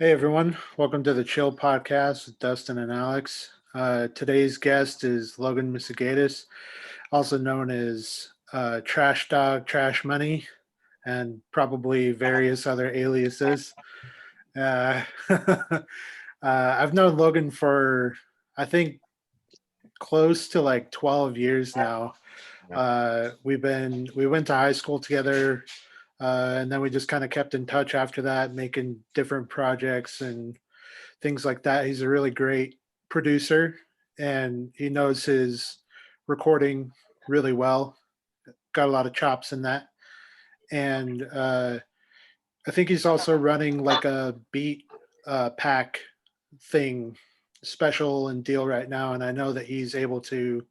Hey everyone, welcome to the Chill Podcast with Dustin and Alex. Today's guest is Logan Misegatis, also known as Trash Dog, Trash Money, and probably various other aliases. I've known Logan for, I think, close to like 12 years now. Yeah. We went to high school together, and then we just kind of kept in touch after that, making different projects and things like that. He's a really great producer and he knows his recording really well. Got a lot of chops in that. And I think he's also running like a beat pack thing, special and deal right now. And I know that he's able to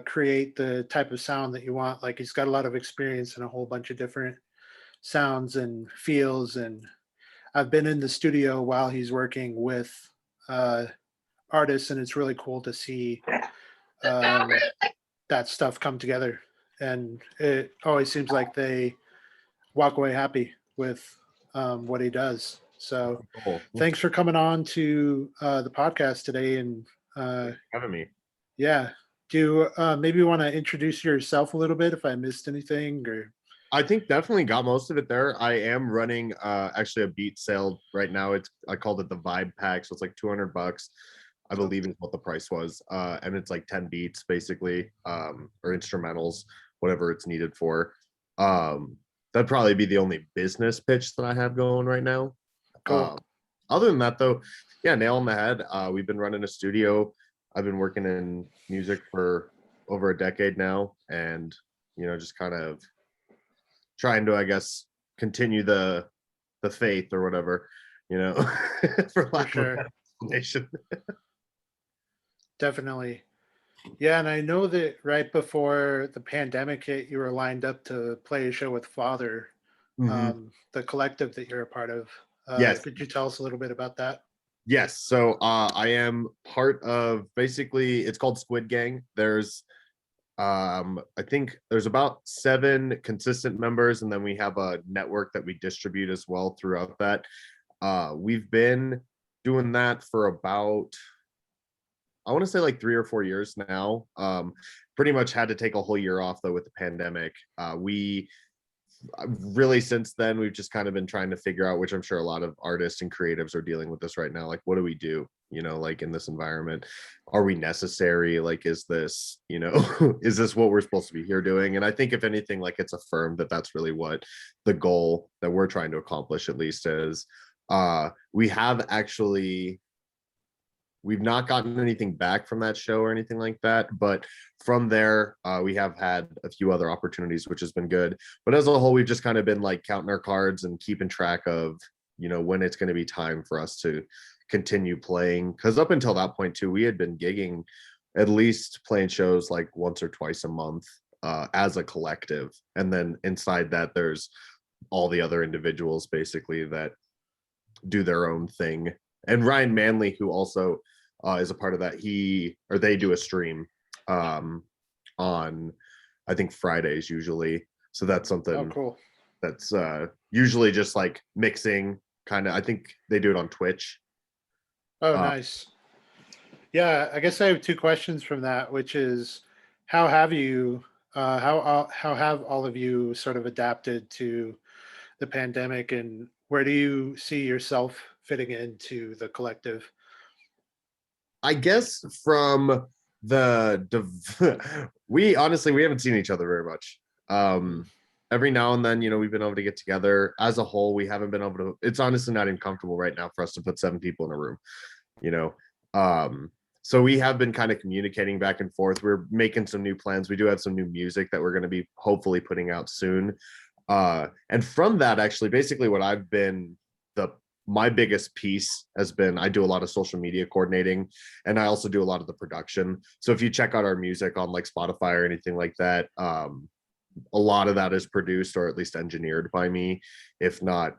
create the type of sound that you want. Like he's got a lot of experience in a whole bunch of different sounds and feels. And I've been in the studio while he's working with uh, artists, and it's really cool to see um, that stuff come together. And it always seems like they walk away happy with what he does. So, Cool. thanks for coming on to the podcast today. And Having me. yeah, do you maybe want to introduce yourself a little bit if I missed anything? Or I think definitely got most of it there. I am running actually a beat sale right now. I called it the Vibe Pack, so it's like $200. I believe is what the price was. And it's like 10 beats basically, or instrumentals, whatever it's needed for. That'd probably be the only business pitch that I have going right now. cool. Other than that though, yeah, nail on the head. We've been running a studio. I've been working in music for over a decade now, and just kind of trying to, I guess, continue the faith or whatever, for For lack of a sure. better explanation. Definitely. Yeah, and I know that right before the pandemic hit, you were lined up to play a show with Father, Mhm. the collective that you're a part of. Yes. Could you tell us a little bit about that? Yes. So I am part of, basically it's called Squid Gang. There's I think there's about 7 consistent members, and then we have a network that we distribute as well throughout that. We've been doing that for about, I want to say like 3 or 4 years now. Pretty much had to take a whole year off though with the pandemic. We really, since then, we've just kind of been trying to figure out, which I'm sure a lot of artists and creatives are dealing with this right now, like what do we do, like in this environment? Are we necessary? Like, is this, is this what we're supposed to be here doing? And I think if anything, like, it's affirmed that that's really what the goal that we're trying to accomplish at least is. We have actually, we've not gotten anything back from that show or anything like that, but from there, we have had a few other opportunities, which has been good. But as a whole, we've just kind of been like counting our cards and keeping track of, when it's going to be time for us to continue playing. Because up until that point too, we had been gigging, at least playing shows like once or twice a month, as a collective. And then inside that, there's all the other individuals basically that do their own thing. And Ryan Manley, who also is a part of that, they do a stream on, I think, Fridays usually. So that's Oh, something cool. that's usually just like mixing kind of. I think they do it on Twitch. Oh, Uh, nice. Yeah, I guess I have two questions from that, which is how have you, how have all of you sort of adapted to the pandemic, and where do you see yourself fitting into the collective? I guess from we honestly, we haven't seen each other very much. Hmm. Every now and then, we've been able to get together. As a whole, we haven't been able to. It's honestly not even comfortable right now for us to put 7 people in a room. you know so we have been kind of communicating back and forth. We're making some new plans. We do have some new music that we're going to be hopefully putting out soon, and from that, actually, basically what I've been, the my biggest piece has been, I do a lot of social media coordinating, and I also do a lot of the production. So if you check out our music on like Spotify or anything like that, a lot of that is produced or at least engineered by me. If not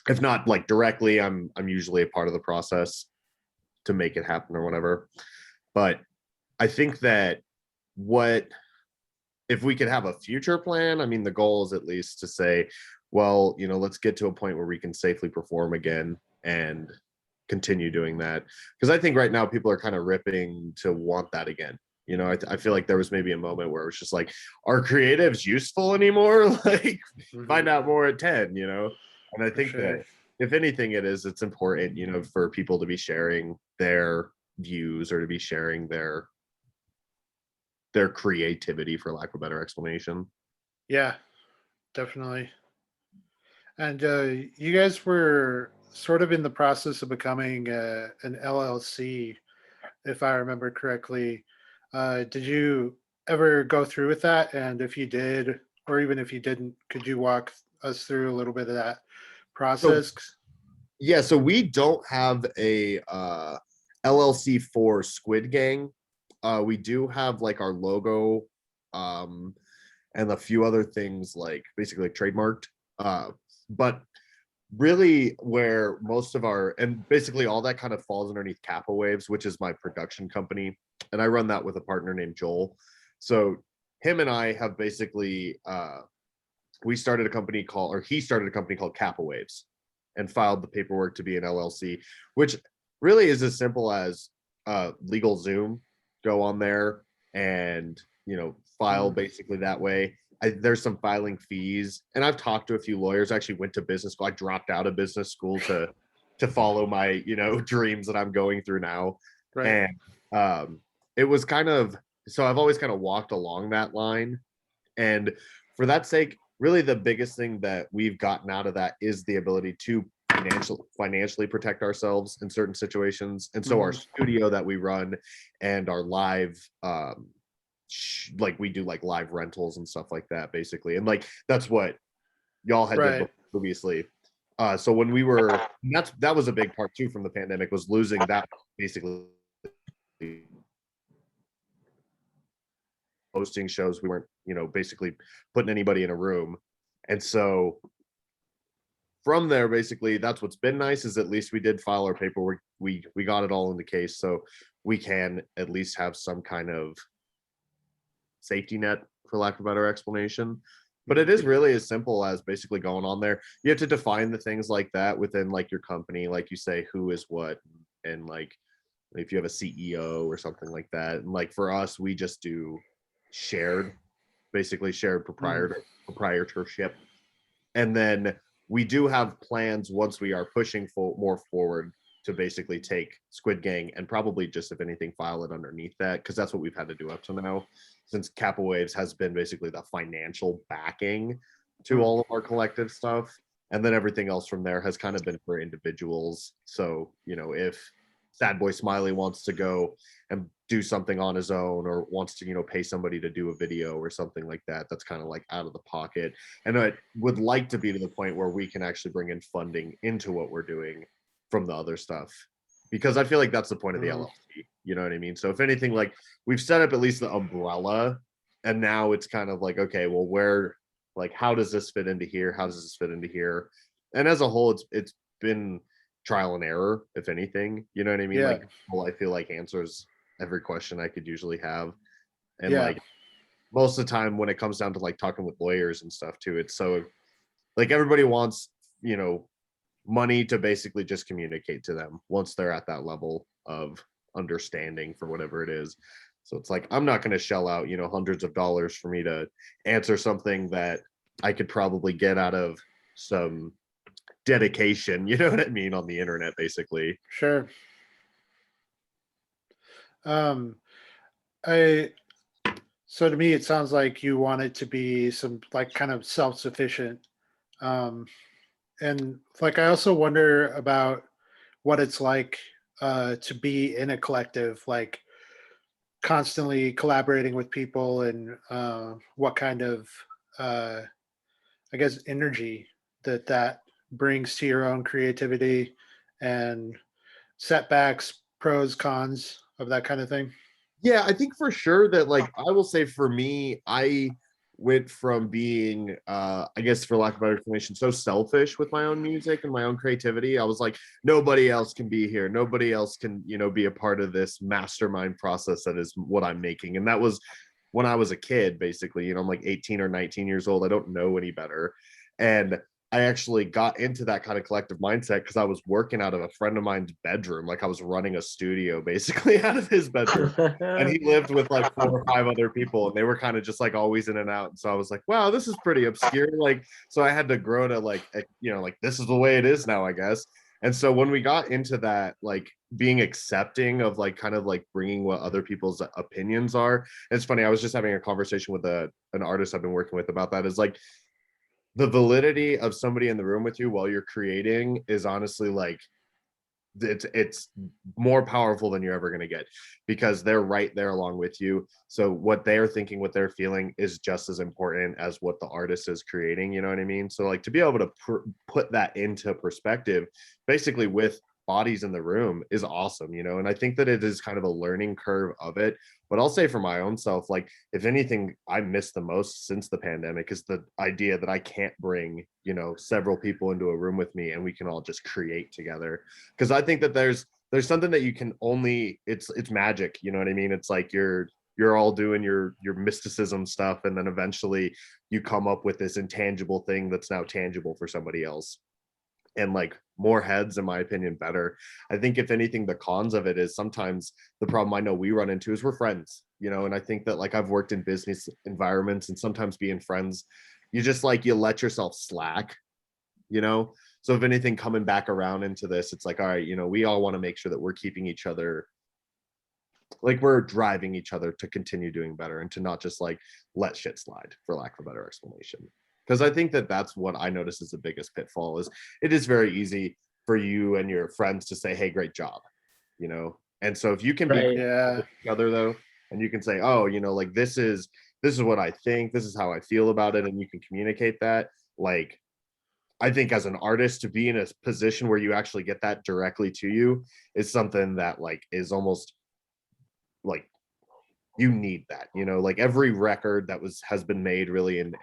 if not like directly, I'm usually a part of the process to make it happen or whatever. But I think that, what if we could have a future plan? I mean, the goal is at least to say well, let's get to a point where we can safely perform again and continue doing that. Because I think right now people are kind of ripping to want that again. I feel like there was maybe a moment where it was just like, are creatives useful anymore? Like, find out more at 10. And I For think sure. that if anything, it's important, for people to be sharing their views or to be sharing their creativity, for lack of a better explanation. Yeah, definitely. And you guys were sort of in the process of becoming an LLC, if I remember correctly. Did you ever go through with that? And if you did, or even if you didn't, could you walk us through a little bit of that So process? yeah, so we don't have a LLC for Squid Gang. We do have like our logo, um, and a few other things like basically like trademarked. But really, where most of our and basically all that kind of falls underneath Kappa Waves, which is my production company, and I run that with a partner named Joel. So him and I have basically we started a company called, or he started a company called Kappa Waves, and filed the paperwork to be an LLC, which really is as simple as legal Zoom. Go on there and file Mm, basically that way. There's some filing fees, and I've talked to a few lawyers. I actually went to business school. I dropped out of business school to follow my dreams that I'm going through now, right. and um, it was kind of so I've always kind of walked along that line, and for that sake, really the biggest thing that we've gotten out of that is the ability to financially protect ourselves in certain situations. And so our Hmm. studio that we run and our live like we do like live rentals and stuff like that basically. And like that's what y'all had did Right. previously. So when that was a big part too from the pandemic, was losing that basically hosting shows. We weren't, basically putting anybody in a room. And so from there, basically, that's what's been nice, is at least we did file our paperwork. We got it all in the case, so we can at least have some kind of safety net, for lack of a better explanation. But it Mhm. is really as simple as basically going on there. You have to define the things like that within like your company, like you say who is what, and like if you have a CEO or something like that. And like for us, we just do shared, basically shared Mm. proprietorship. And then we do have plans once we are pushing more forward to basically take Squid Gang and probably just, if anything, file it underneath that, because that's what we've had to do up to now, since Kappa Waves has been basically the financial backing to Mm. all of our collective stuff. And then everything else from there has kind of been for individuals. So, if Sad Boy Smiley wants to go and do something on his own, or wants to, pay somebody to do a video or something like that, that's kind of like out of the pocket. And I would like to be to the point where we can actually bring in funding into what we're doing from the other stuff, because I feel like that's the point of the Mm. LLC. You know what I mean? So if anything, like we've set up at least the umbrella, and now it's kind of like, okay, well, where, like, how does this fit into here? How does this fit into here? And as a whole, it's been trial and error, if anything. You know what I mean? Yeah. Like, well, I feel like answers every question I could usually have, and Yeah. like most of the time when it comes down to like talking with lawyers and stuff too, it's so like everybody wants, money to basically just communicate to them once they're at that level of understanding for whatever it is. So it's like, I'm not going to shell out, hundreds of dollars for me to answer something that I could probably get out of some dedication, you know what I mean, on the internet, basically. Sure. Um, I So to me, it sounds like you want it to be some like kind of self-sufficient. Um, and like I also wonder about what it's like to be in a collective, like constantly collaborating with people, and what kind of uh, I guess energy that brings to your own creativity, and setbacks, pros, cons of that kind of thing. Yeah, I think for sure that, like, I will say for me, I went from being I guess for lack of better explanation, so selfish with my own music and my own creativity. I was like, nobody else can be here. Nobody else can, be a part of this mastermind process that is what I'm making. And that was when I was a kid, basically. I'm like 18 or 19 years old. I don't know any better. And I actually got into that kind of collective mindset because I was working out of a friend of mine's bedroom. Like I was running a studio basically out of his bedroom. And he lived with like 4 or 5 other people, and they were kind of just like always in and out. And so I was like, wow, this is pretty obscure. Like, so I had to grow to like, like this is the way it is now, I guess. And so when we got into that, like being accepting of like kind of like bringing what other people's opinions are, it's funny. I was just having a conversation with an artist I've been working with about that. Is like the validity of somebody in the room with you while you're creating is honestly like it's more powerful than you're ever going to get, because they're right there along with you. So what they're thinking, what they're feeling is just as important as what the artist is creating, you know what I mean? So like to be able to put that into perspective basically with bodies in the room is awesome, and I think that it is kind of a learning curve of it. But I'll say for my own self, like if anything I miss the most since the pandemic is the idea that I can't bring several people into a room with me and we can all just create together, because I think that there's something that you can only, it's magic, you know what I mean? It's like you're all doing your mysticism stuff, and then eventually you come up with this intangible thing that's now tangible for somebody else. And like more heads, in my opinion, better. I think if anything, the cons of it is sometimes the problem I know we run into is we're friends, and I think that like I've worked in business environments, and sometimes being friends, you just like you let yourself slack, you know so if anything, coming back around into this, it's like, all right, we all want to make sure that we're keeping each other, like we're driving each other to continue doing better, and to not just like let shit slide, for lack of a better explanation. Because I think that that's what I notice is the biggest pitfall. Is it is very easy for you and your friends to say, hey, great job, and so if you can be Right. Yeah. with each other though, and you can say, oh, like this is what I think, this is how I feel about it, and you can communicate that, like I think as an artist, to be in a position where you actually get that directly to you is something that like is almost like you need that, like every record that has been made really, and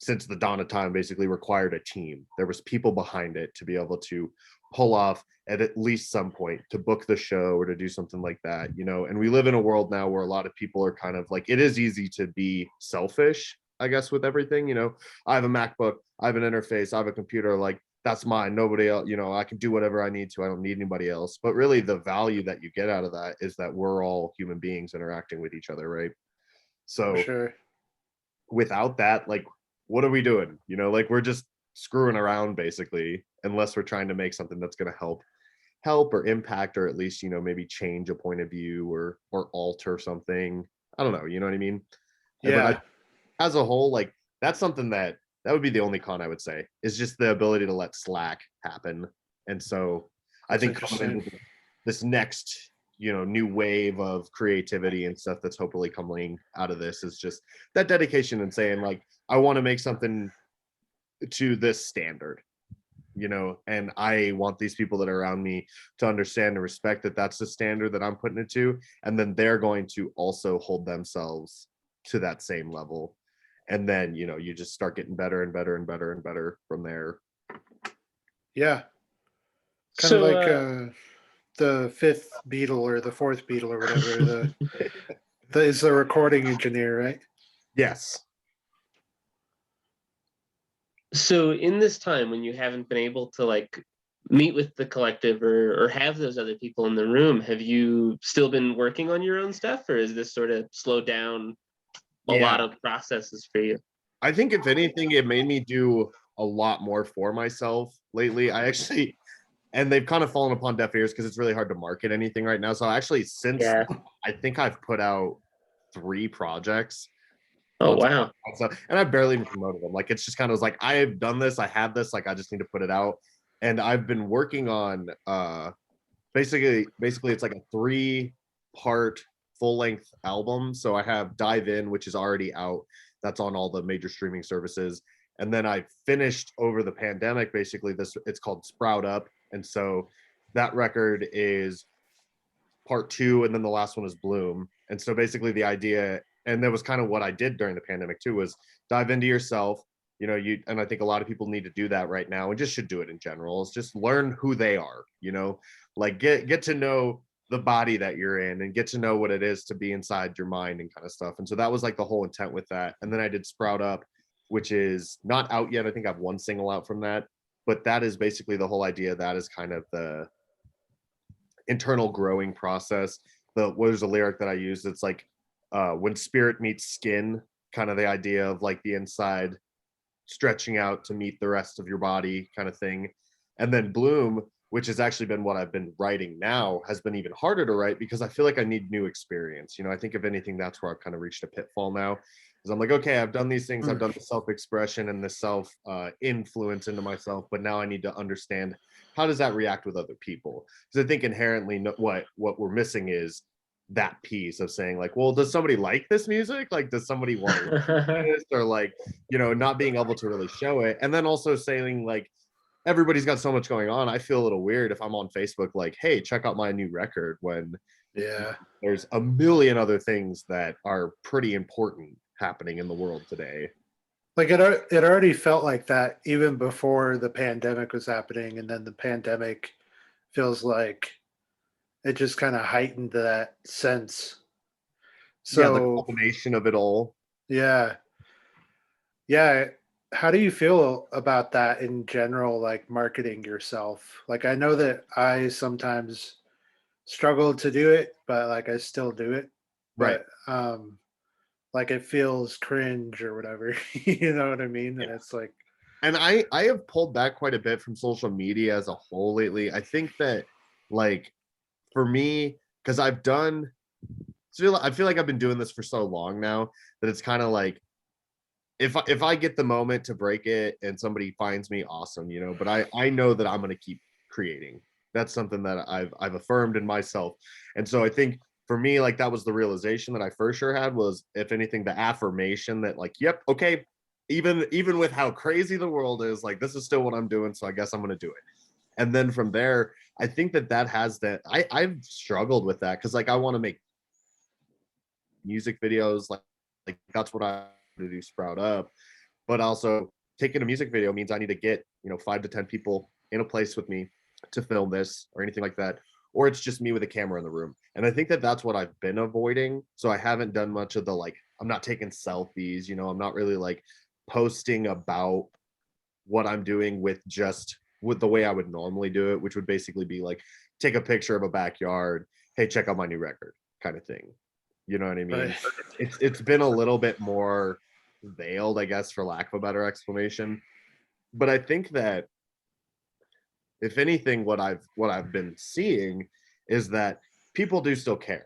since the dawn of time basically required a team. There was people behind it to be able to pull off at least some point to book the show or to do something like that, and we live in a world now where a lot of people are kind of like, it is easy to be selfish, I guess, with everything. I have a MacBook, I have an interface, I have a computer, like that's mine, nobody else, I can do whatever I need to, I don't need anybody else. But really the value that you get out of that is that we're all human beings interacting with each other, right? For So sure. without that, like what are we doing? Like we're just screwing around basically, unless we're trying to make something that's going to help or impact, or at least maybe change a point of view, or alter something. I don't know, you know what I mean? But Yeah. as a whole, like that's something that would be the only con I would say, is just the ability to let slack happen. And so I That's think coming interesting. into this next new wave of creativity and stuff that's hopefully coming out of this is just that dedication, and saying like, I want to make something to this standard, and I want these people that are around me to understand and respect that that's the standard that I'm putting it to, and then they're going to also hold themselves to that same level. And then you just start getting better and better and better and better from there. Yeah. Kind of So, like the fifth Beatle or the fourth Beatle or whatever. The is the recording engineer, right? Yes. so in this time when you haven't been able to like meet with the collective or have those other people in the room, have you still been working on your own stuff, or is this sort of slowed down a lot Yeah. of processes for you? I think if anything, it made me do a lot more for myself lately. I actually, and they've kind of fallen upon deaf ears because it's really hard to market anything right now. So actually, since Yeah. I think I've put out 3 projects Oh on wow. stuff, and I barely even promoted them. Like it's just kind of like, I've done this, I have this, like I just need to put it out. And I've been working on basically it's like a 3-part full-length album. So I have Dive In, which is already out, that's on all the major streaming services. And then I finished over the pandemic basically this, it's called Sprout Up. And so that record is part 2, and then the last one is Bloom. And so basically the idea, and that was kind of what I did during the pandemic too, was dive into yourself. And I think a lot of people need to do that right now, and just should do it in general, is just learn who they are, like get to know the body that you're in, and get to know what it is to be inside your mind and kind of stuff. And so that was like the whole intent with that. And then I did Sprout Up, which is not out yet. I think I have one single out from that, but that is basically the whole idea. That is kind of the internal growing process. What was a lyric that I used? It's like when spirit meets skin, kind of the idea of like the inside stretching out to meet the rest of your body kind of thing. And then bloom, which has actually been what I've been writing now, has been even harder to write because I feel like I need new experience. I think if anything, that's where I've kind of reached a pitfall now. Because I'm like, okay, I've done these things, I've done the self-expression and the self influence into myself, but now I need to understand how does that react with other people? Because I think inherently what we're missing is that piece of saying like, well, does somebody like this music? Like, does somebody want to listen to this? Or like, not being able to really show it. And then also saying like, everybody's got so much going on. I feel a little weird if I'm on Facebook like, hey, check out my new record, when there's a million other things that are pretty important happening in the world today. Like it already felt like that even before the pandemic was happening, and then the pandemic feels like it just kind of heightened that sense. Yeah, the So culmination of it all. yeah. How do you feel about that in general, like marketing yourself? Like I know that I sometimes struggle to do it, but like I still do it. Right. But like it feels cringe or whatever. You know what I mean? And it's like, And I have pulled back quite a bit from social media as a whole lately. I think that like for me, because I feel like I've been doing this for so long now that it's kind of like if I get the moment to break it and somebody finds me, awesome, but I know that I'm going to keep creating. That's something that I've affirmed in myself. And so I think for me, like that was the realization that I first sure had, was if anything, the affirmation that like, yep, okay, even with how crazy the world is, like this is still what I'm doing, so I guess I'm going to do it. And then from there, I think that has that I've struggled with that because like I want to make music videos, like that's what I to do, sprout up. But also taking a music video means I need to get 5 to 10 people in a place with me to film this or anything like that, or it's just me with a camera in the room. And I think that that's what I've been avoiding. So I haven't done much of the like, I'm not taking selfies, I'm not really like posting about what I'm doing with the way I would normally do it, which would basically be like take a picture of a backyard, hey, check out my new record kind of thing. You know what I mean? right. It's been a little bit more veiled, I guess, for lack of a better explanation. But I think that if anything, what I've been seeing is that people do still care.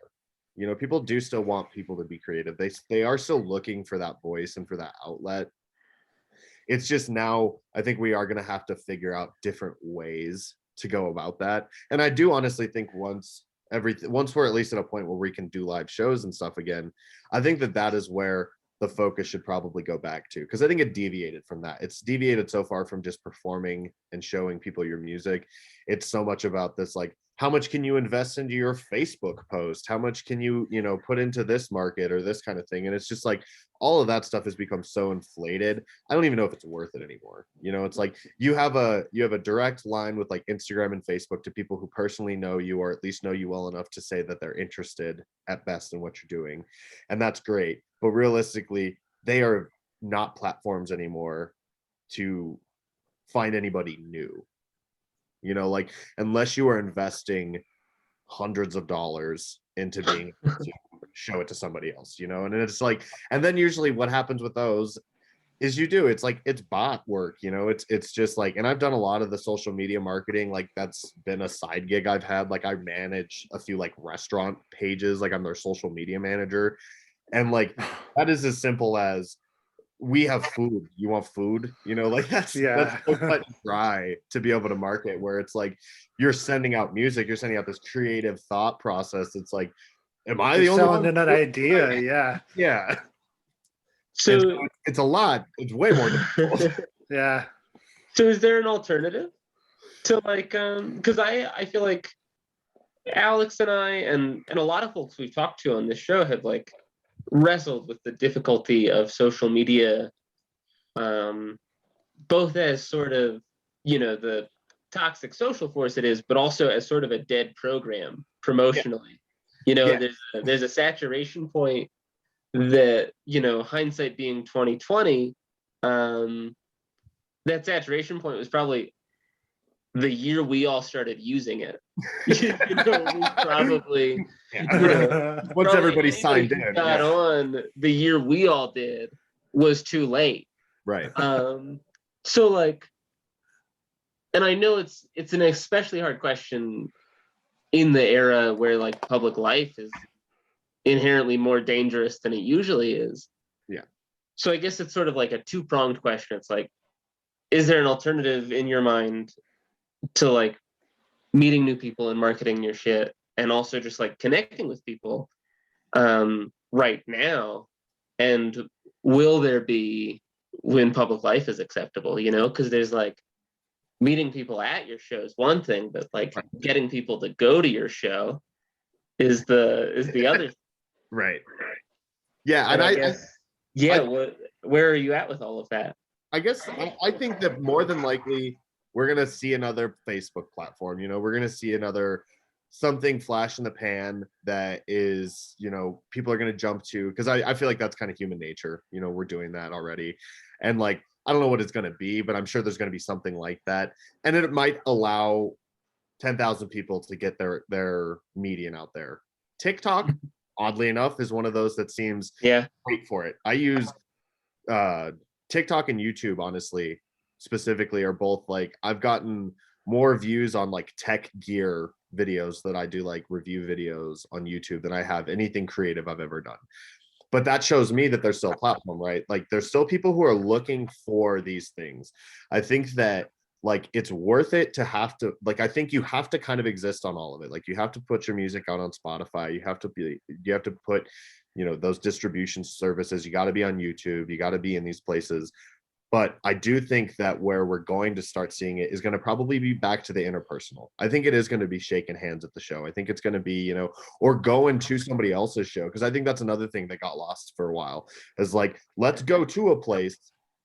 People do still want people to be creative. They are still looking for that voice and for that outlet. It's just now I think we are going to have to figure out different ways to go about that. And I do honestly think once we're at least at a point where we can do live shows and stuff again, I think that is where the focus should probably go back to, because I think it deviated from that. It's deviated so far from just performing and showing people your music. It's so much about this, like, how much can you invest into your Facebook post? How much can you, put into this market or this kind of thing? And it's just like all of that stuff has become so inflated. I don't even know if it's worth it anymore. It's like you have a direct line with like Instagram and Facebook to people who personally know you, or at least know you well enough to say that they're interested at best in what you're doing. And that's great. But realistically, they are not platforms anymore to find anybody new. Like unless you are investing hundreds of dollars into being able to show it to somebody else, and it's like, and then usually what happens with those is it's like it's bot work, it's just like, and I've done a lot of the social media marketing, like that's been a side gig I've had. Like I manage a few like restaurant pages, like I'm their social media manager. And like that is as simple as, we have food, you want food, like that's so cut and dry to be able to market, where it's like you're sending out music, you're sending out this creative thought process. It's like, am I the only selling one? an idea? Yeah. So it's a lot, it's way more difficult. Yeah. So is there an alternative to like because I feel like Alex and I and a lot of folks we've talked to on this show have like wrestled with the difficulty of social media, both as sort of the toxic social force it is, but also as sort of a dead program promotionally. There's a saturation point that hindsight being 2020, that saturation point was probably the year we all started using it. We probably, Once everybody signed in, got on the year we all did was too late. right? So like, and I know it's an especially hard question in the era where like public life is inherently more dangerous than it usually is. Yeah. So I guess it's sort of like a two-pronged question. It's like, is there an alternative in your mind to like meeting new people and marketing your shit, and also just like connecting with people right now? And will there be when public life is acceptable? Because there's like meeting people at your show is one thing, but like getting people to go to your show is the other. Right. Yeah, And and I guess, where are you at with all of that? I guess I think that more than likely we're gonna see another Facebook platform. We're gonna see another something flash in the pan that is, people are gonna jump to, because I feel like that's kind of human nature. We're doing that already, and like I don't know what it's gonna be, but I'm sure there's gonna be something like that, and it might allow 10,000 people to get their median out there. TikTok, oddly enough, is one of those that seems great for it. I use TikTok and YouTube, honestly, specifically, are both like I've gotten more views on like tech gear videos that I do, like review videos on YouTube, than I have anything creative I've ever done. But that shows me that there's still a platform, right? Like there's still people who are looking for these things. I think that like it's worth it to have to, like, I think you have to kind of exist on all of it. Like you have to put your music out on Spotify. You have to put, those distribution services. You got to be on YouTube. You got to be in these places. But I do think that where we're going to start seeing it is going to probably be back to the interpersonal. I think it is going to be shaking hands at the show. I think it's going to be, or going to somebody else's show. Because I think that's another thing that got lost for a while, is like, let's go to a place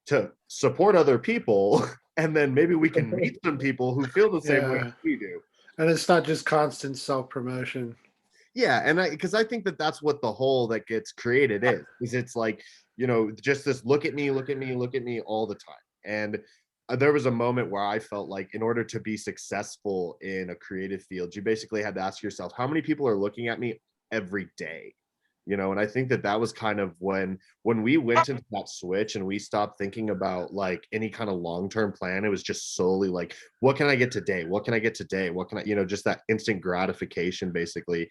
to support other people. And then maybe we can meet some people who feel the same way as we do. And it's not just constant self-promotion. Yeah, and because I think that that's what the whole that gets created is it's like, just this look at me all the time. And there was a moment where I felt like in order to be successful in a creative field, you basically had to ask yourself, how many people are looking at me every day? And I think that was kind of when we went into that switch and we stopped thinking about like any kind of long-term plan. It was just solely like, what can I get today? What can I get today? What can I, just that instant gratification, basically.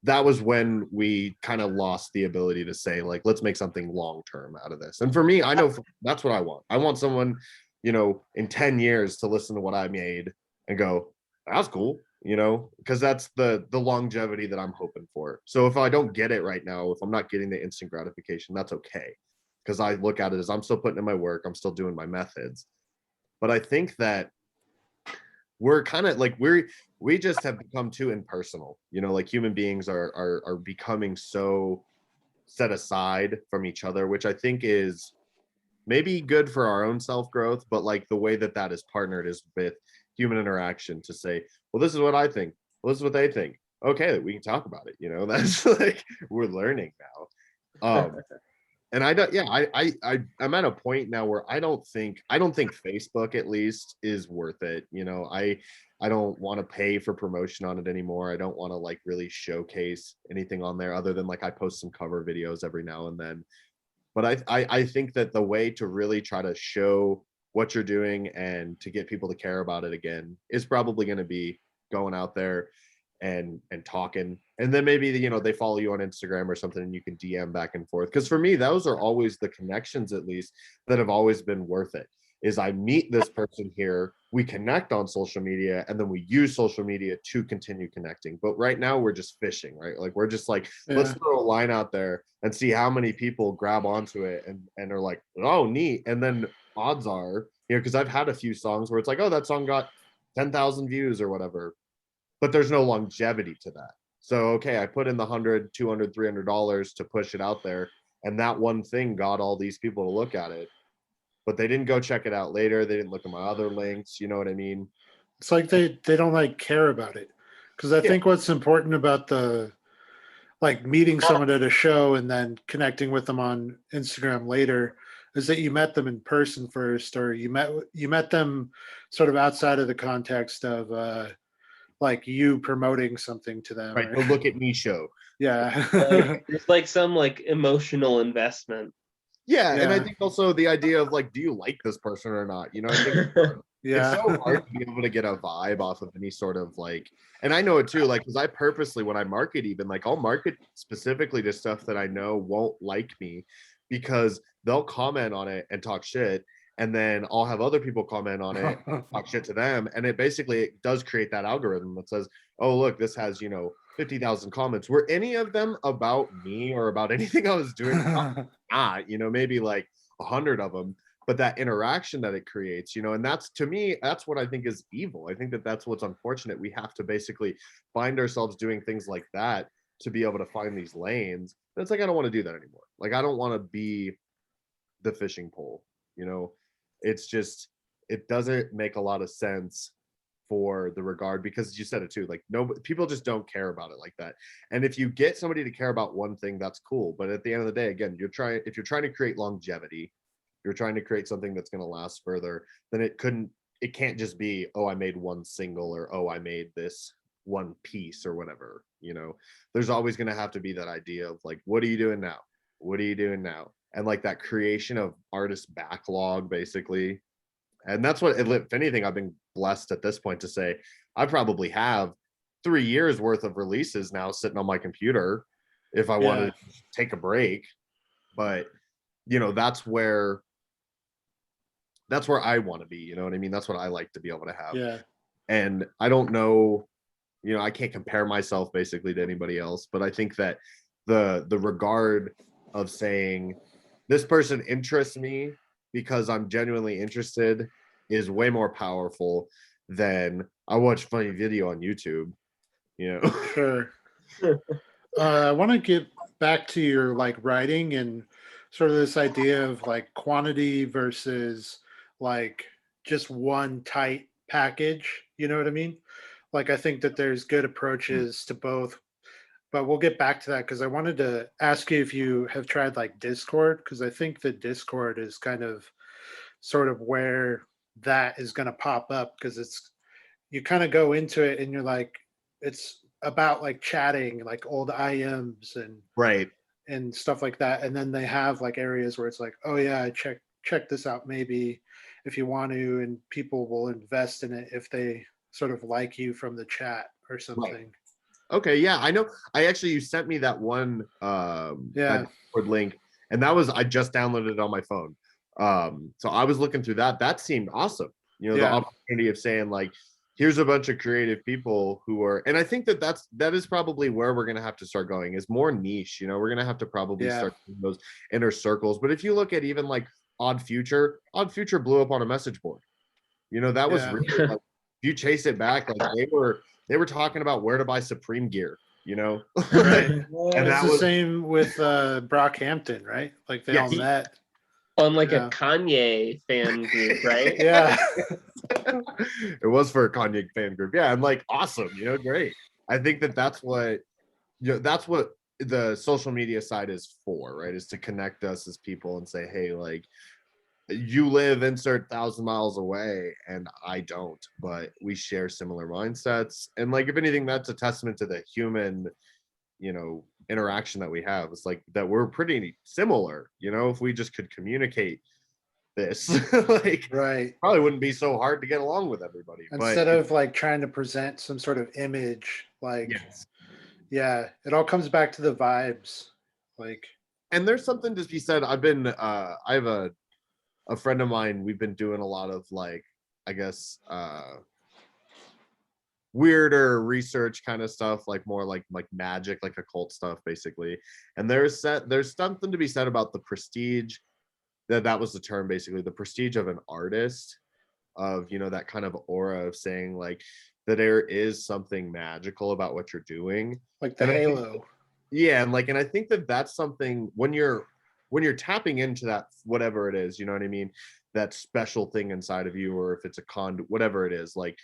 That was when we kind of lost the ability to say, like, let's make something long-term out of this. And for me, I know that's what I want. I want someone, in 10 years to listen to what I made and go, that's cool. Because that's the longevity that I'm hoping for. So if I don't get it right now, if I'm not getting the instant gratification, that's okay. Because I look at it as I'm still putting in my work, I'm still doing my methods. But I think that we're kind of like we just have become too impersonal. Like human beings are becoming so set aside from each other, which I think is maybe good for our own self-growth, but like the way that is partnered is with human interaction to say, well, this is what I think, well, this is what they think, okay, we can talk about it. That's like we're learning now. And I don't, I'm at a point now where I don't think Facebook at least is worth it. I don't want to pay for promotion on it anymore. I don't want to like really showcase anything on there other than like I post some cover videos every now and then. But I think that the way to really try to show what you're doing and to get people to care about it again is probably going to be going out there and talking. And then maybe, they follow you on Instagram or something and you can DM back and forth. Because for me, those are always the connections, at least, that have always been worth it. Is I meet this person here, we connect on social media, and then we use social media to continue connecting. But right now we're just fishing, right? Like we're just like, let's throw a line out there and see how many people grab onto it and are like, oh, neat. And then odds are, because I've had a few songs where it's like, oh, that song got 10,000 views or whatever, but there's no longevity to that. So, okay, I put in the $100, $200, $300 to push it out there, and that one thing got all these people to look at it, but they didn't go check it out later. They didn't look at my other links. You know what I mean? It's like they don't like care about it. Because I think what's important about the like meeting someone at a show and then connecting with them on Instagram later, is that you met them in person first, or you met them sort of outside of the context of like you promoting something to them, Right. or The look at me show. yeah. Like there's like some like emotional investment. Yeah, and I Yeah. think also the idea of like, do you like this person or not? You know, I think it's Yeah. so hard to be able to get a vibe off of any sort of like, and I know it too, like, because I purposely, when I market, even like, I'll market specifically to stuff that I know won't like me because they'll comment on it and talk shit. And then I'll have other people comment on it, talk shit to them. And it basically it does create that algorithm that says, oh, look, this has, 50,000 comments. Were any of them about me or about anything I was doing? Not, maybe like 100 of them, but that interaction that it creates, and that's, to me, that's what I think is evil. I think that that's what's unfortunate. We have to basically find ourselves doing things like that to be able to find these lanes. But it's like, I don't want to do that anymore. Like, I don't want to be the fishing pole, it's just, it doesn't make a lot of sense for the regard, because you said it too, like, no, people just don't care about it like that. And if you get somebody to care about one thing, that's cool, but at the end of the day, again, if you're trying to create longevity, you're trying to create something that's going to last further, then it can't just be, oh, I made one single, or oh, I made this one piece, or whatever. There's always going to have to be that idea of like, what are you doing now? What are you doing now? And like that creation of artist backlog, basically. And that's what, if anything, I've been blessed at this point to say I probably have 3 years worth of releases now sitting on my computer if I wanted to take a break. But that's where I want to be. You know what I mean? That's what I like to be able to have. Yeah. And I don't know, I can't compare myself basically to anybody else, but I think that the regard of saying this person interests me because I'm genuinely interested is way more powerful than I watch funny video on YouTube, Sure. I want to get back to your like writing and sort of this idea of like quantity versus like just one tight package. You know what I mean? Like, I think that there's good approaches to both, but we'll get back to that because I wanted to ask you if you have tried like Discord, because I think that Discord is kind of sort of where that is going to pop up, because you kind of go into it and you're like, it's about like chatting, like old IMs Right. and stuff like that. And then they have like areas where it's like, oh yeah, check this out maybe if you want to, and people will invest in it if they sort of like you from the chat or something. Right. Okay, yeah, I know. You sent me that one that Discord link, and I just downloaded it on my phone. So I was looking through that. That seemed awesome. The opportunity of saying like, here's a bunch of creative people who are, and I think that is probably where we're gonna have to start going, is more niche. We're gonna have to probably start doing those inner circles. But if you look at even like Odd Future blew up on a message board. That was really like, if you chase it back, like they were talking about where to buy Supreme gear, Right. And it's the same with Brockhampton, right? Like they all met on like a Kanye fan group, right? Yeah. It was for a Kanye fan group. Yeah, and like, awesome, great. I think that's what that's what the social media side is for, right? Is to connect us as people and say, hey, like, you live insert 1,000 miles away and I don't, but we share similar mindsets. And like, if anything, that's a testament to the human, interaction that we have. It's like that we're pretty similar, if we just could communicate this, like, right, probably wouldn't be so hard to get along with everybody. Instead of like trying to present some sort of image, like, yeah, it all comes back to the vibes. Like, and there's something to be said. I have a friend of mine, we've been doing a lot of like, I guess, weirder research kind of stuff, like more like magic, like occult stuff, basically. And there's something to be said about the prestige, that was the term, basically, the prestige of an artist, of that kind of aura of saying like that there is something magical about what you're doing, like the halo. And I think that that's something when you're tapping into that, whatever it is, you know what I mean, that special thing inside of you, or if it's a whatever it is, like,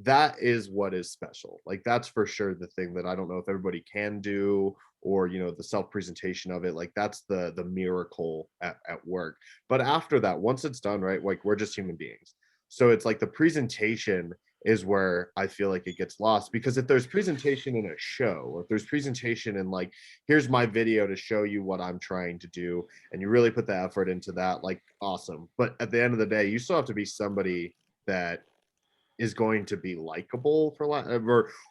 that is what is special. Like that's for sure the thing that I don't know if everybody can do, or the self-presentation of it. Like that's the miracle at work. But after that, once it's done, right, like we're just human beings. So it's like the presentation is where I feel like it gets lost, because if there's presentation in a show, or if there's presentation in like, here's my video to show you what I'm trying to do, and you really put the effort into that, like awesome. But at the end of the day, you still have to be somebody that is going to be likable,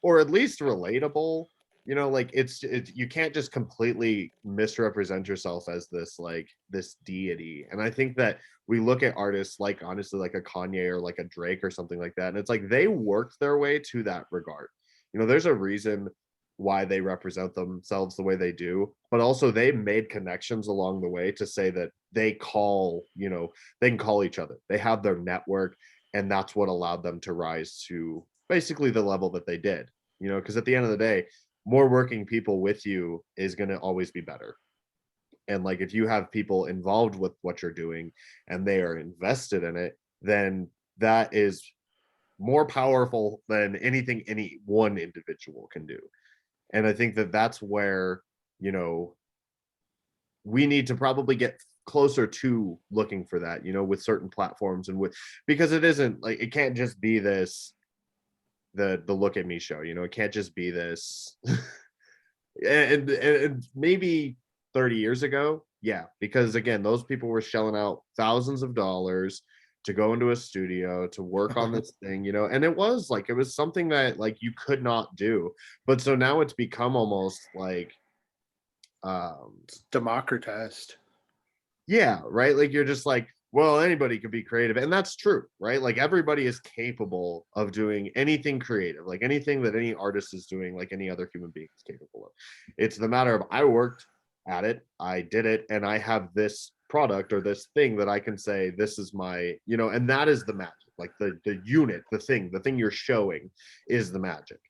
or at least relatable. Like it's you can't just completely misrepresent yourself as this deity. And I think that we look at artists like, honestly, like a Kanye or like a Drake or something like that, and it's like they worked their way to that regard. There's a reason why they represent themselves the way they do, but also they made connections along the way to say that they can call each other, they have their network, and that's what allowed them to rise to basically the level that they did. Because at the end of the day, more working people with you is going to always be better. And like if you have people involved with what you're doing and they are invested in it, then that is more powerful than anything any one individual can do. And I think that that's where we need to probably get closer to looking for that, with certain platforms, and because it isn't like, it can't just be this the look at me show. It can't just be this. And maybe 30 years ago, yeah, because again, those people were shelling out thousands of dollars to go into a studio to work on this thing, and it was something that like you could not do. But so now it's become almost like Democratized. yeah, right, like you're just like, well, anybody could be creative, and that's true, right? Like everybody is capable of doing anything creative, like anything that any artist is doing, like any other human being is capable of. It's the matter of, I worked at it, I did it, and I have this product or this thing that I can say, this is my, and that is the magic. Like the unit, the thing you're showing is the magic.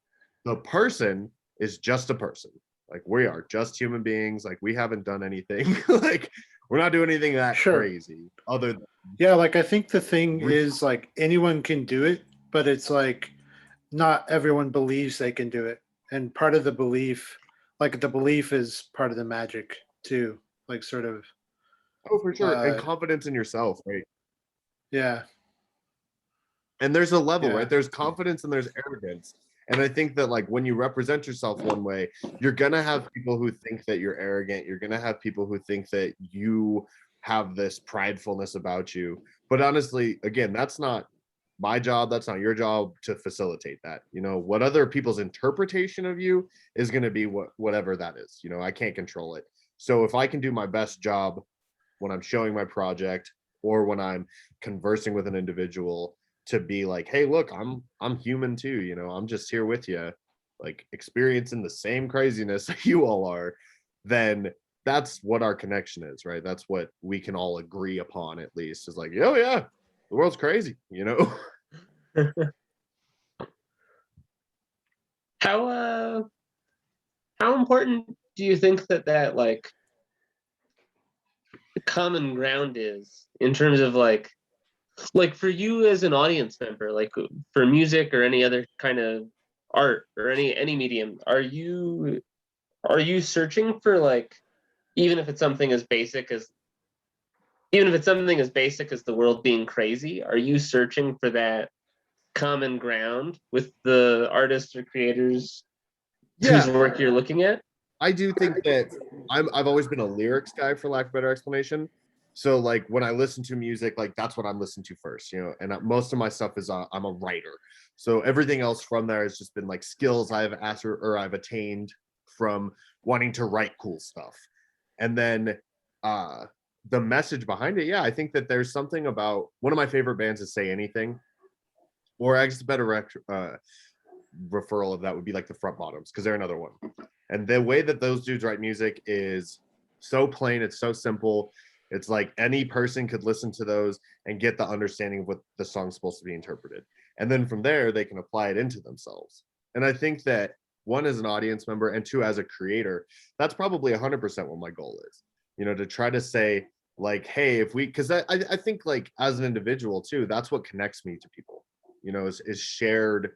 The person is just a person. Like we are just human beings. Like we haven't done anything. Like we're not doing anything that Sure. crazy other than Yeah, like I think the thing is like anyone can do it, but it's like not everyone believes they can do it. And part of the belief, like the belief is part of the magic too. Like sort of oh, for sure. And uh confidence in yourself, right? yeah, And there's a level, right? yeah. There's confidence and there's arrogance. And I think that like when you represent yourself one way, you're gonna have people who think that you're arrogant. You're gonna have people who think that you have this pridefulness about you. But honestly, again, that's not my job. That's not your job to facilitate that. What other people's interpretation of you is gonna be whatever that is. I can't control it. So if I can do my best job when I'm showing my project or when I'm conversing with an individual, to be like, hey, look, I'm human too, I'm just here with you, like experiencing the same craziness that you all are, then that's what our connection is, right? That's what we can all agree upon, at least, is like, oh yeah, the world's crazy. How how important do you think that like the common ground is in terms of like for you as an audience member, like for music or any other kind of art or any medium, are you searching for like, even if it's something as basic as the world being crazy, are you searching for that common ground with the artists or creators whose Yeah, work you're looking at? I do think that I've always been a lyrics guy, for lack of a better explanation. So like when I listen to music, like that's what I'm listening to first, and most of my stuff is I'm a writer. So everything else from there has just been like skills I've asked or I've attained from wanting to write cool stuff. And then uh the message behind it, yeah, I think that there's something about, one of my favorite bands is Say Anything, or I guess a better referral of that would be like the Front Bottoms, because they're another one. And the way that those dudes write music is so plain, it's so simple. It's like any person could listen to those and get the understanding of what the song's supposed to be interpreted. And then from there, they can apply it into themselves. And I think that one, as an audience member, and two, as a creator, that's probably 100% what my goal is, to try to say like, hey, if we, because I think like as an individual too, that's what connects me to people, is shared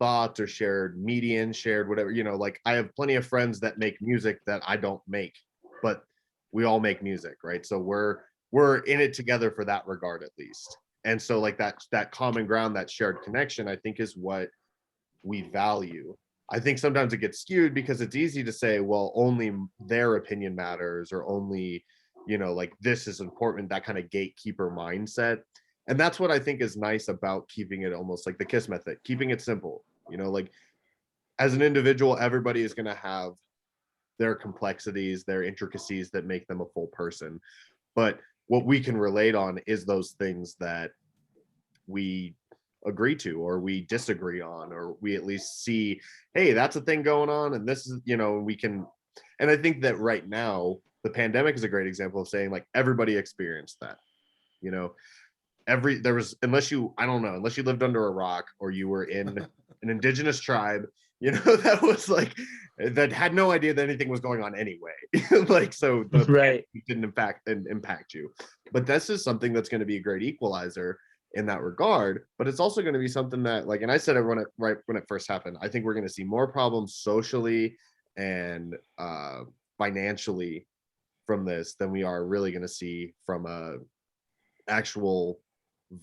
thoughts or shared median, shared whatever, you know, like I have plenty of friends that make music that I don't make, but we all make music, right? So we're in it together for that regard at least. And so like that common ground, that shared connection, I think is what we value. I think sometimes it gets skewed because it's easy to say, well, only their opinion matters, or only, you know, like this is important, that kind of gatekeeper mindset. And that's what I think is nice about keeping it almost like the KISS method, keeping it simple. You know, like as an individual, everybody is going to have their complexities, their intricacies that make them a full person. But what we can relate on is those things that we agree to, or we disagree on, or we at least see, hey, that's a thing going on, and this is, you know, we can. And I think that right now the pandemic is a great example of saying like everybody experienced that, you know, there was, unless you, I don't know, unless you lived under a rock or you were in an indigenous tribe, you know, that was like, that had no idea that anything was going on anyway. Like, so the Right. didn't impact you. But this is something that's going to be a great equalizer in that regard. But it's also going to be something that, like, and I said it right when it first happened, I think we're going to see more problems socially and financially from this than we are really going to see from a actual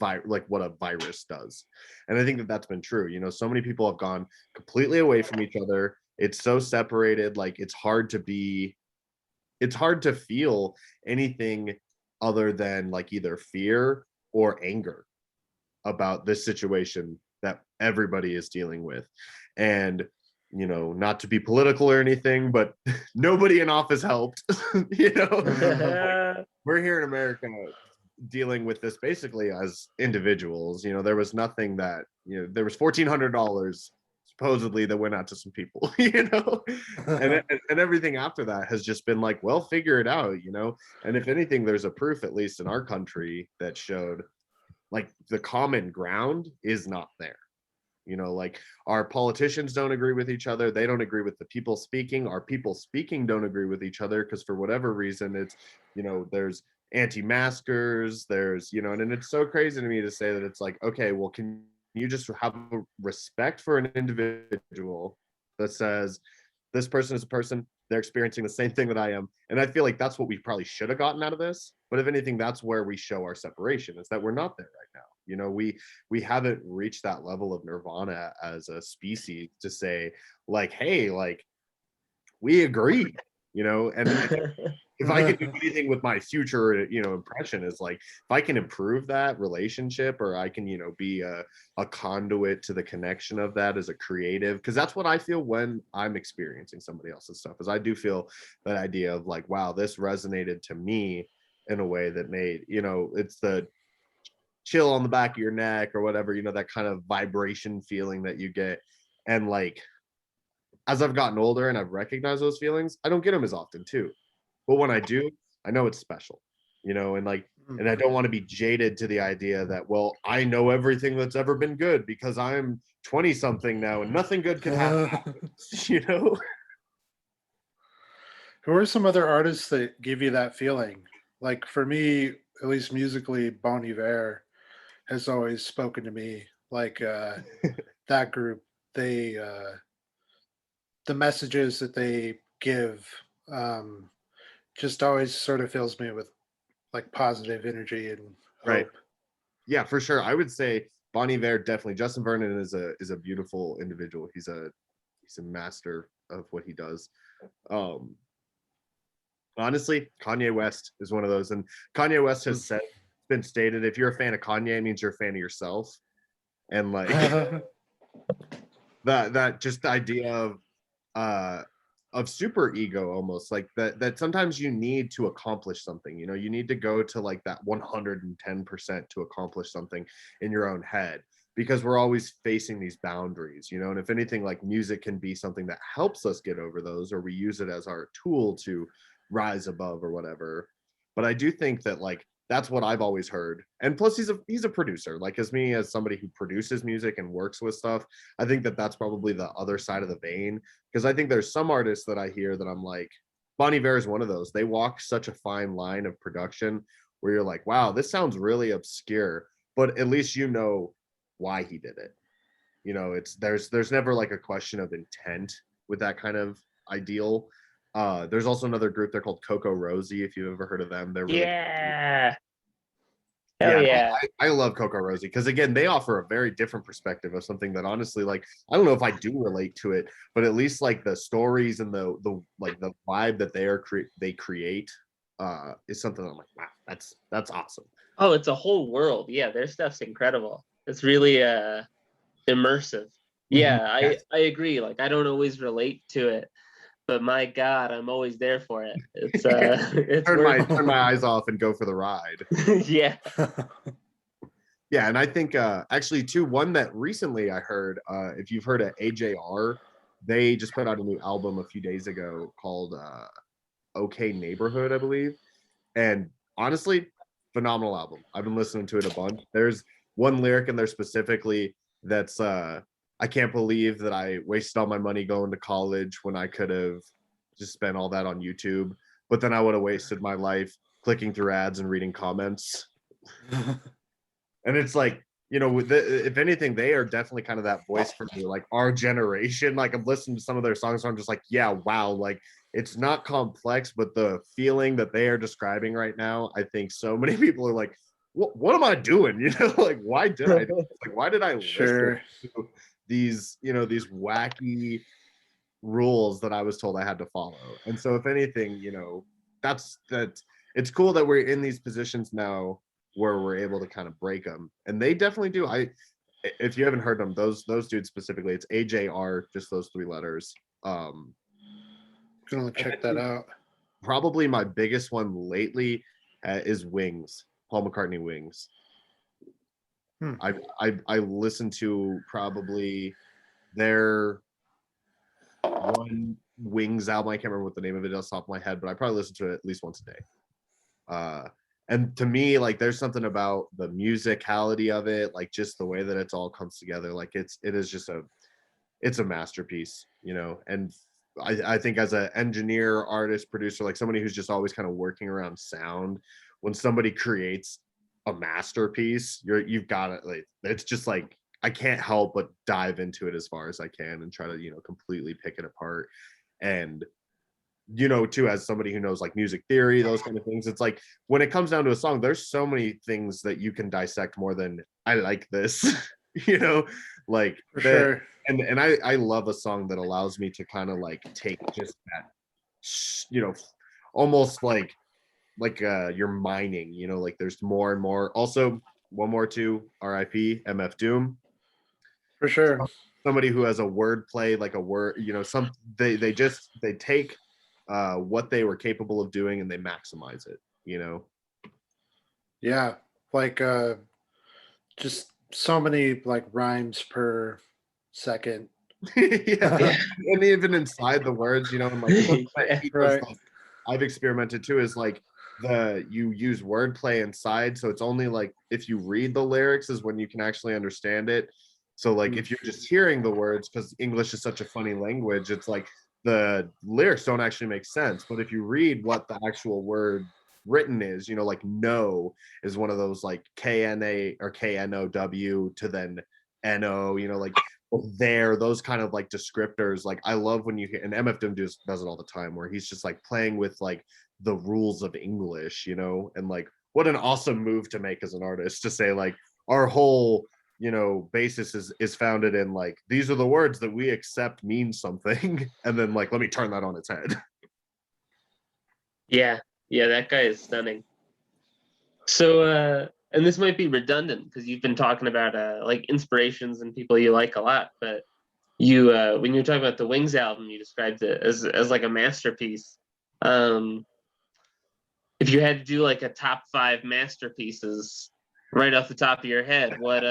like what a virus does. And I think that that's been true. You know, so many people have gone completely away from each other. It's so separated, like it's hard to feel anything other than like either fear or anger about this situation that everybody is dealing with. And you know, not to be political or anything, but nobody in office helped. You know, like, we're here in America dealing with this basically as individuals. You know, there was nothing that, you know, there was $1,400 supposedly that went out to some people, you know, and everything after that has just been like, well, figure it out, you know. And if anything, there's a proof, at least in our country, that showed like the common ground is not there. You know, like our politicians don't agree with each other. They don't agree with the people speaking. Our people speaking don't agree with each other because for whatever reason, it's, you know, there's anti-maskers, there's, you know, and it's so crazy to me to say that it's like, okay, well, can you just have respect for an individual that says this person is a person, they're experiencing the same thing that I am. And I feel like that's what we probably should have gotten out of this. But if anything, that's where we show our separation, is that we're not there right now. You know, we haven't reached that level of nirvana as a species to say like, hey, like we agree, you know. And if I could do anything with my future, you know, impression is like, if I can improve that relationship, or I can, you know, be a conduit to the connection of that as a creative, because that's what I feel when I'm experiencing somebody else's stuff, is I do feel that idea of like, wow, this resonated to me in a way that made, you know, it's the chill on the back of your neck or whatever, you know, that kind of vibration feeling that you get. And like, as I've gotten older and I've recognized those feelings, I don't get them as often too. But when I do, I know it's special, you know, and like, and I don't want to be jaded to the idea that, well, I know everything that's ever been good because I'm 20 something now and nothing good can happen, you know? Who are some other artists that give you that feeling? Like for me, at least musically, Bon Iver has always spoken to me. Like that group, they the messages that they give just always sort of fills me with like positive energy and Right. hope. Yeah, for sure. I would say Bon Iver, definitely. Justin Vernon is a beautiful individual. He's a master of what he does. Honestly, Kanye West is one of those, and Kanye West has said, been stated, if you're a fan of Kanye, it means you're a fan of yourself. And like that just the idea of super ego, almost like that sometimes you need to accomplish something, you know, you need to go to like that 110% to accomplish something in your own head, because we're always facing these boundaries, you know. And if anything, like music can be something that helps us get over those, or we use it as our tool to rise above or whatever. But I do think that like that's what I've always heard. And plus he's a producer, like as me, as somebody who produces music and works with stuff, I think that that's probably the other side of the vein. Because I think there's some artists that I hear that I'm like, Bon Iver is one of those. They walk such a fine line of production where you're like, wow, this sounds really obscure, but at least you know why he did it. You know, it's there's never like a question of intent with that kind of ideal. There's also another group, they're called Coco Rosie, if you've ever heard of them. They're really Yeah. Hell yeah, no, yeah. I love Coco Rosie because again, they offer a very different perspective of something that honestly, like, I don't know if I do relate to it, but at least like the stories and the like the vibe that they create is something I'm like, wow, that's awesome. Oh, it's a whole world. Yeah, their stuff's incredible. It's really immersive. Yeah, Yes. I agree. Like I don't always relate to it, but my God, I'm always there for it. It's it's worth Turn my eyes off and go for the ride. yeah. Yeah, and I think actually too, one that recently I heard, if you've heard of AJR, they just put out a new album a few days ago called OK Neighborhood, I believe. And honestly, phenomenal album. I've been listening to it a bunch. There's one lyric in there specifically that's I can't believe that I wasted all my money going to college when I could have just spent all that on YouTube, but then I would have wasted my life clicking through ads and reading comments. And it's like, you know, if anything, they are definitely kind of that voice for me, like our generation. Like I'm listening to some of their songs, so I'm just like, yeah, wow, like it's not complex, but the feeling that they are describing right now, I think so many people are like, what am I doing? You know, like why did I do this? Like why did I listen Sure. to these, you know, these wacky rules that I was told I had to follow? And so if anything, you know, that's it's cool that we're in these positions now where we're able to kind of break them, and they definitely do. If you haven't heard them, those dudes specifically, it's AJR, just those three letters. Gonna check that out. Probably my biggest one lately is Wings, Paul McCartney Wings. Hmm. I listened to probably their one Wings album. I can't remember what the name of it is off the top of my head, but I probably listened to it at least once a day. And to me, like there's something about the musicality of it, like just the way that it's all comes together. Like it is just it's a masterpiece, you know. And I think as an engineer, artist, producer, like somebody who's just always kind of working around sound, when somebody creates a masterpiece, you've got it. Like it's just like I can't help but dive into it as far as I can and try to, you know, completely pick it apart. And you know, too, as somebody who knows like music theory, those kind of things, it's like when it comes down to a song, there's so many things that you can dissect more than I like this, you know, like For that. sure. And I love a song that allows me to kind of like take just that, you know, almost like you're mining, you know, like there's more and more. Also, one more too, RIP, MF Doom. For sure. Somebody who has a word play, like a word, you know, they take what they were capable of doing and they maximize it, you know. Yeah. Like just so many like rhymes per second. Yeah, and even inside the words, you know, and like something that he does, Right. like, I've experimented too, is like you use wordplay inside, so it's only like if you read the lyrics is when you can actually understand it. So like if you're just hearing the words, because English is such a funny language, it's like the lyrics don't actually make sense. But if you read what the actual word written is, you know, like no is one of those like KNA or KNOW to then NO, you know, like there, those kind of like descriptors. Like I love when you hear, and MF Doom does it all the time, where he's just like playing with like the rules of English, you know, and like what an awesome move to make as an artist to say like our whole, you know, basis is founded in like these are the words that we accept mean something, and then like let me turn that on its head. Yeah. Yeah, that guy is stunning. So and this might be redundant because you've been talking about like inspirations and people you like a lot, but you when you were talking about the Wings album, you described it as like a masterpiece. Um if you had to do like a top 5 masterpieces right off the top of your head, what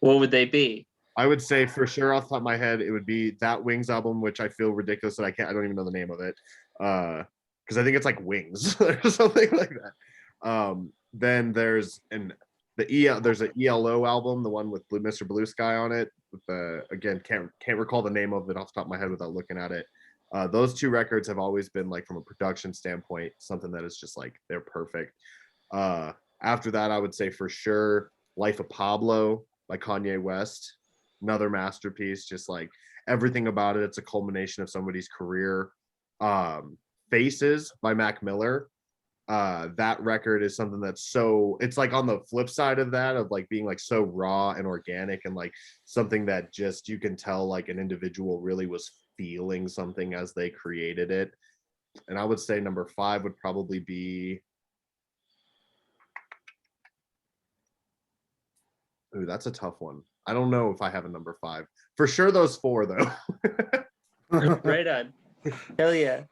would they be? I would say for sure off the top of my head, it would be that Wings album, which I feel ridiculous that I don't even know the name of it. Because I think it's like Wings or something like that. Then there's there's an ELO album, the one with Mr. Blue Sky on it. With the again can't recall the name of it off the top of my head without looking at it. Those two records have always been like from a production standpoint something that is just like they're perfect. After that, I would say for sure Life of Pablo by Kanye West. another masterpiece. Just like everything about it, it's a culmination of somebody's career. Faces by Mac Miller, that record is something that's so, it's like on the flip side of that, of like being like so raw and organic, and like something that just you can tell like an individual really was feeling something as they created it. And I would say number 5 would probably be, ooh, that's a tough one. I don't know if I have a number 5. For sure those 4 though. Right on. Hell yeah.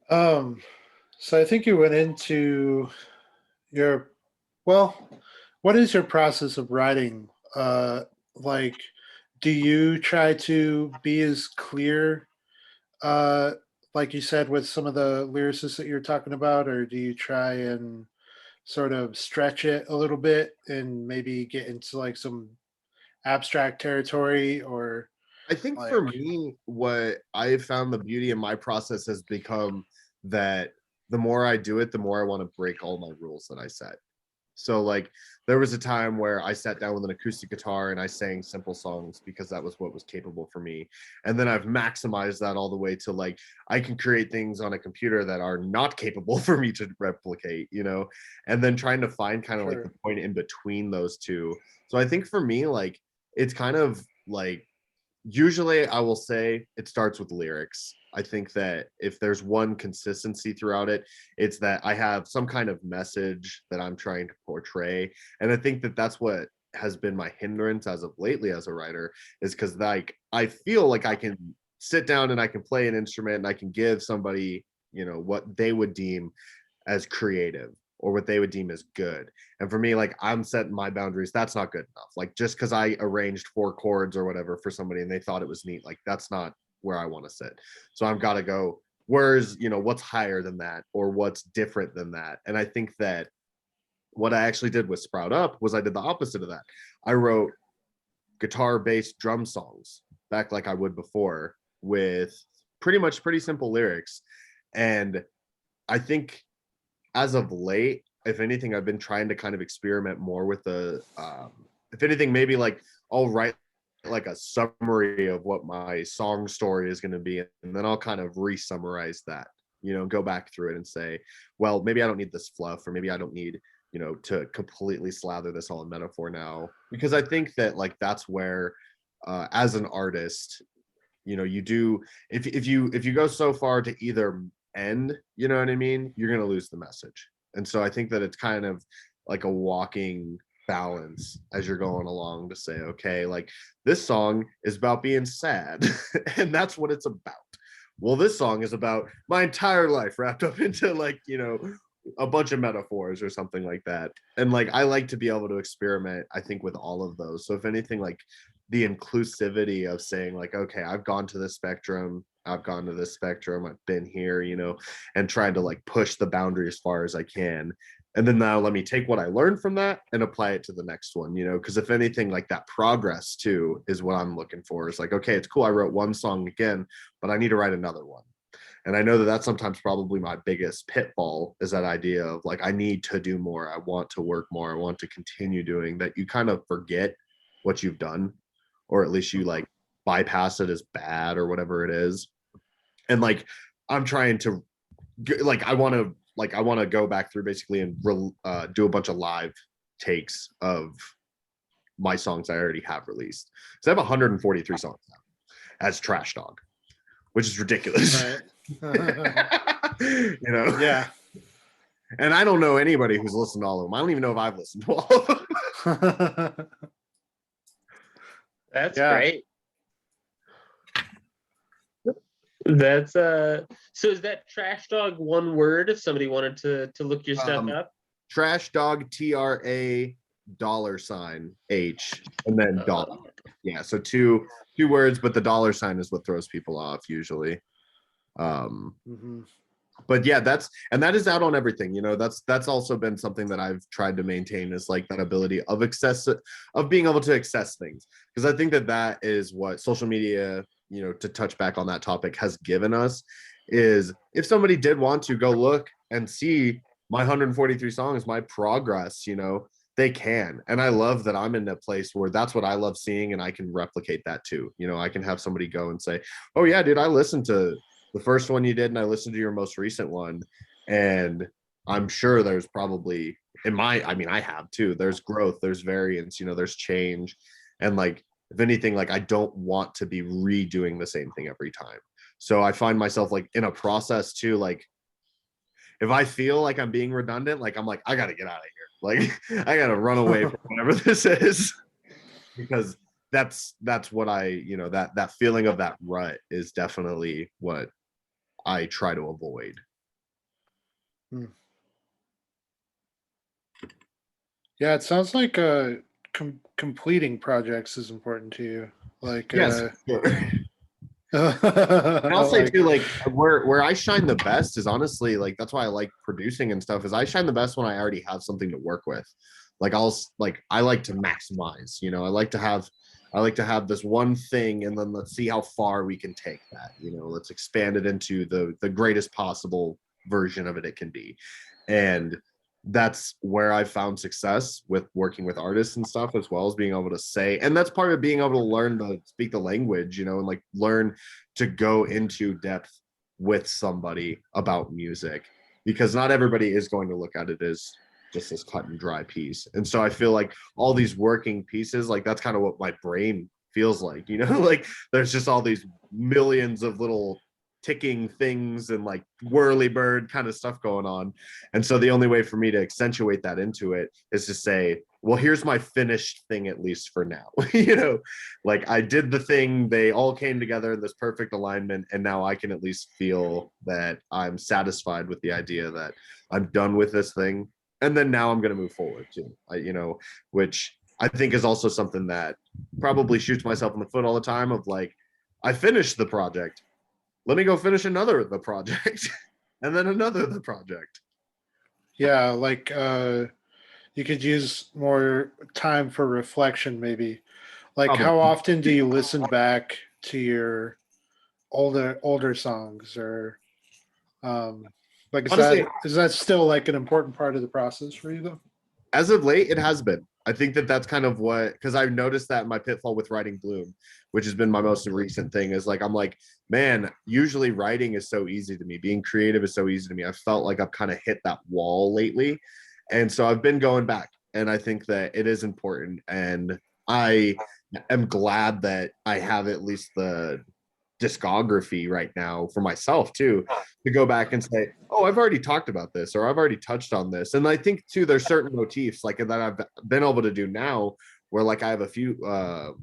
So I think you went into your, well, what is your process of writing? Like, do you try to be as clear, uh, like you said, with some of the lyricists that you're talking about, or do you try and sort of stretch it a little bit and maybe get into like some abstract territory, or I think like, for me, what I've found the beauty in my process has become that the more I do it, the more I want to break all my rules that I set. So like there was a time where I sat down with an acoustic guitar and I sang simple songs because that was what was capable for me. And then I've maximized that all the way to like I can create things on a computer that are not capable for me to replicate, you know, and then trying to find kind of like sure, the point in between those two. So I think for me, like it's kind of like usually I will say it starts with lyrics. I think that if there's one consistency throughout it, it's that I have some kind of message that I'm trying to portray. And I think that that's what has been my hindrance as of lately as a writer, is because like I feel like I can sit down and I can play an instrument and I can give somebody, you know, what they would deem as creative or what they would deem as good. And for me, like I'm setting my boundaries. That's not good enough. Like just because I arranged 4 chords or whatever for somebody and they thought it was neat, like that's not where I want to sit. So I've got to go, where's, you know, what's higher than that or what's different than that. And I think that what I actually did with Sprout Up was I did the opposite of that. I wrote guitar based drum songs back like I would before with pretty simple lyrics. And I think as of late, if anything, I've been trying to kind of experiment more with the, if anything, maybe like I'll write like a summary of what my song story is going to be, and then I'll kind of re-summarize that, you know, go back through it and say, well, maybe I don't need this fluff, or maybe I don't need, you know, to completely slather this all in metaphor now, because I think that like that's where, as an artist, you know, you do, if you go so far to either end, you know what I mean, you're going to lose the message. And so I think that it's kind of like a walking balance as you're going along to say, okay, like this song is about being sad and that's what it's about. Well, this song is about my entire life wrapped up into like, you know, a bunch of metaphors or something like that. And like I like to be able to experiment, I think, with all of those. So if anything, like the inclusivity of saying like, okay, I've gone to this spectrum, I've gone to this spectrum, I've been here, you know, and trying to like push the boundary as far as I can. And then now let me take what I learned from that and apply it to the next one, you know, because if anything, like that progress too is what I'm looking for. It's like, okay, it's cool, I wrote one song again, but I need to write another one. And I know that that's sometimes probably my biggest pitfall, is that idea of like, I need to do more, I want to work more, I want to continue doing that. You kind of forget what you've done, or at least you like bypass it as bad or whatever it is. And like I'm trying to like I want to go back through basically and do a bunch of live takes of my songs I already have released. So I have 143 songs now as Trash Dog, which is ridiculous. right? You know? Yeah. And I don't know anybody who's listened to all of them. I don't even know if I've listened to all of them. That's Yeah. great. That's so is that Trash Dog one word if somebody wanted to look your stuff up? Trash Dog, TRA $H and then dollar. Yeah, so two words, but the $ is what throws people off usually. Mhm. But yeah, that is out on everything, you know. That's also been something that I've tried to maintain, is like that ability of being able to access things, because I think that is what social media, you know, to touch back on that topic, has given us. Is if somebody did want to go look and see my 143 songs, my progress, you know, they can. And I love that I'm in a place where that's what I love seeing, and I can replicate that too. You know, I can have somebody go and say, oh yeah, dude, I listened to the first one you did and I listened to your most recent one. And I'm sure there's probably I mean, I have too. There's growth, there's variance, you know, there's change. And like, if anything, like I don't want to be redoing the same thing every time. So I find myself like in a process too, like if I feel like I'm being redundant, like I'm like, I gotta get out of here. Like I gotta run away from whatever this is. Because that's what I, you know, that feeling of that rut is definitely what I try to avoid. Yeah, it sounds like completing projects is important to you. Like, Yes, sure. And I'll say like, too, like where I shine the best is honestly like that's why I like producing and stuff, is I shine the best when I already have something to work with. Like I like to maximize, you know, I like to have this one thing and then let's see how far we can take that. You know, let's expand it into the greatest possible version of it can be. And that's where I found success with working with artists and stuff, as well as being able to say, and that's part of being able to learn to speak the language, you know, and like learn to go into depth with somebody about music, because not everybody is going to look at it as just this cut and dry piece. And so I feel like all these working pieces, like that's kind of what my brain feels like, you know, like there's just all these millions of little ticking things and like whirly bird kind of stuff going on. And so the only way for me to accentuate that into it is to say, well, here's my finished thing, at least for now. You know, like I did the thing, they all came together in this perfect alignment, and now I can at least feel that I'm satisfied with the idea that I'm done with this thing. And then now I'm going to move forward too, you know, which I think is also something that probably shoots myself in the foot all the time of like, I finished the project, let me go finish another the project and then another the project. yeah, like you could use more time for reflection, maybe. Like, Probably. how often do you listen back to your older songs, or like Honestly, is that still like an important part of the process for you though? as of late, it has been. I think that that's kind of what, because I've noticed that in my pitfall with writing Bloom, which has been my most recent thing, is like, I'm like, man, usually writing is so easy to me. Being creative is so easy to me. I felt like I've kind of hit that wall lately. And so I've been going back, and I think that it is important. And I am glad that I have at least the discography right now for myself too, to go back and say, oh, I've already talked about this, or I've already touched on this. And I think too, there's certain motifs like that I've been able to do now, where like I have a few I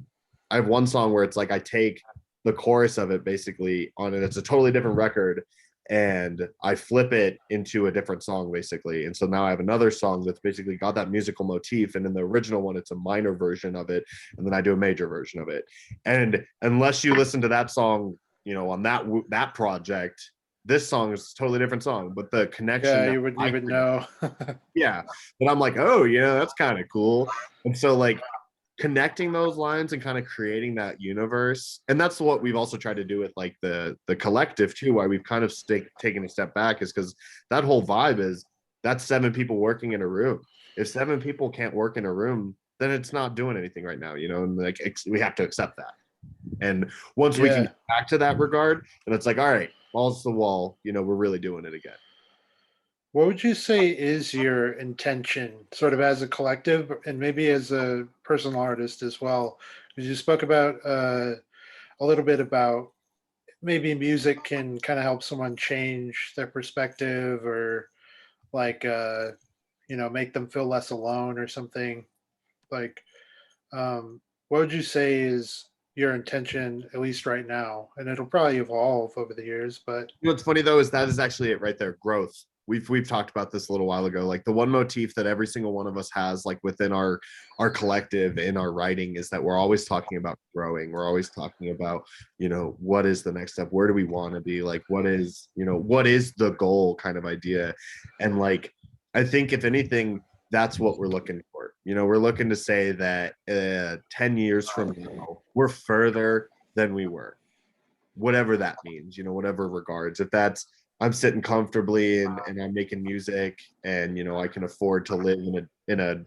have one song where it's like I take the chorus of it basically on it, it's a totally different record, and I flip it into a different song basically. And so now I have another song that's basically got that musical motif, and in the original one it's a minor version of it, and then I do a major version of it. And unless you listen to that song, you know, on that project, this song is a totally different song, but the connection Yeah, that you would know. yeah, but I'm like, oh yeah, that's kind of cool. And so like connecting those lines and kind of creating that universe, and that's what we've also tried to do with like the collective too, why we've kind of taken a step back, is because that whole vibe is that's 7 people working in a room. If 7 people can't work in a room, then it's not doing anything right now, you know. And like we have to accept that. And once we can Yeah. get back to that regard, then it's like, all right, balls to the wall, you know, we're really doing it again. What would you say is your intention, sort of as a collective and maybe as a personal artist as well? Because you spoke about a little bit about maybe music can kind of help someone change their perspective, or like make them feel less alone or something. Like, what would you say is your intention, at least right now? And it'll probably evolve over the years, but You know what's funny though is that is actually it right there, growth. We've talked about this a little while ago. Like the one motif that every single one of us has, like within our collective in our writing, is that we're always talking about growing. We're always talking about, you know, what is the next step? Where do we want to be? Like what is, you know, what is the goal kind of idea? And like I think if anything, that's what we're looking for. You know, we're looking to say that 10 years from now, we're further than we were, whatever that means, you know, whatever regards. If that's I'm sitting comfortably and I'm making music, and you know I can afford to live in a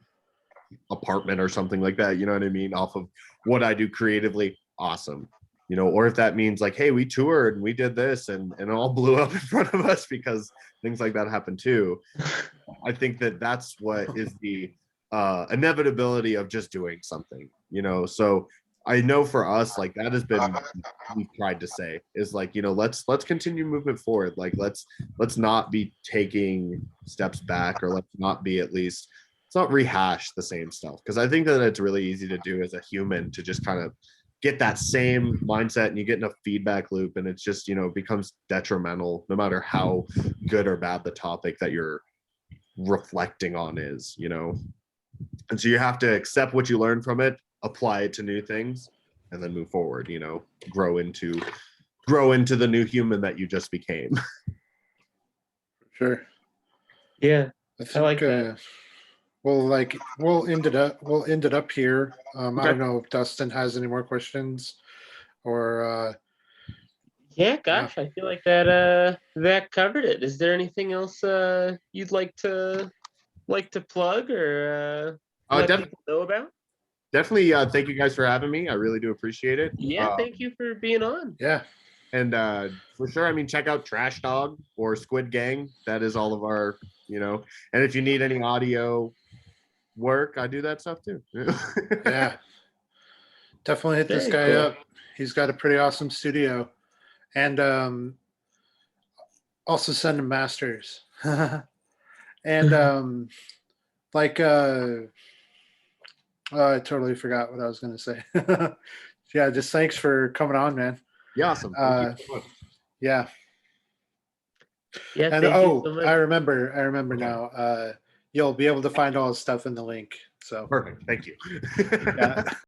apartment or something like that, you know what I mean, off of what I do creatively, awesome. You know, or if that means like, hey, we toured and we did this and it all blew up in front of us, because things like that happen too. I think that that's what is the inevitability of just doing something, you know. So I know for us, like that has been, we've tried to say is like, you know, let's continue movement forward. Like let's not be taking steps back, or let's not be, at least let's not rehash the same stuff, because I think that it's really easy to do as a human to just kind of get that same mindset, and you get in a feedback loop, and it's just, you know, becomes detrimental no matter how good or bad the topic that you're reflecting on is, you know. And so you have to accept what you learn from it, apply it to new things, and then move forward, you know, grow into the new human that you just became. Sure. Yeah. I I like think that. we'll end it up here. I Okay. don't know if Dustin has any more questions, or Yeah, gosh, I feel like that covered it. Is there anything else you'd like to plug or let Def- people know about? Definitely, thank you guys for having me. I really do appreciate it. Yeah, thank you for being on. yeah. And for sure, I mean, check out Trash Dog or Squid Gang. That is all of our, you know. And if you need any audio work, I do that stuff too. Yeah. Definitely hit this Very guy cool. up. He's got a pretty awesome studio. And also send him masters. And like I totally forgot what I was gonna say. Yeah, just thanks for coming on, man. Yeah, awesome. Thank you so much. Yeah. Yeah, And thank you so much. I remember Okay. now. You'll be able to find all his stuff in the link. So Perfect. Thank you. yeah.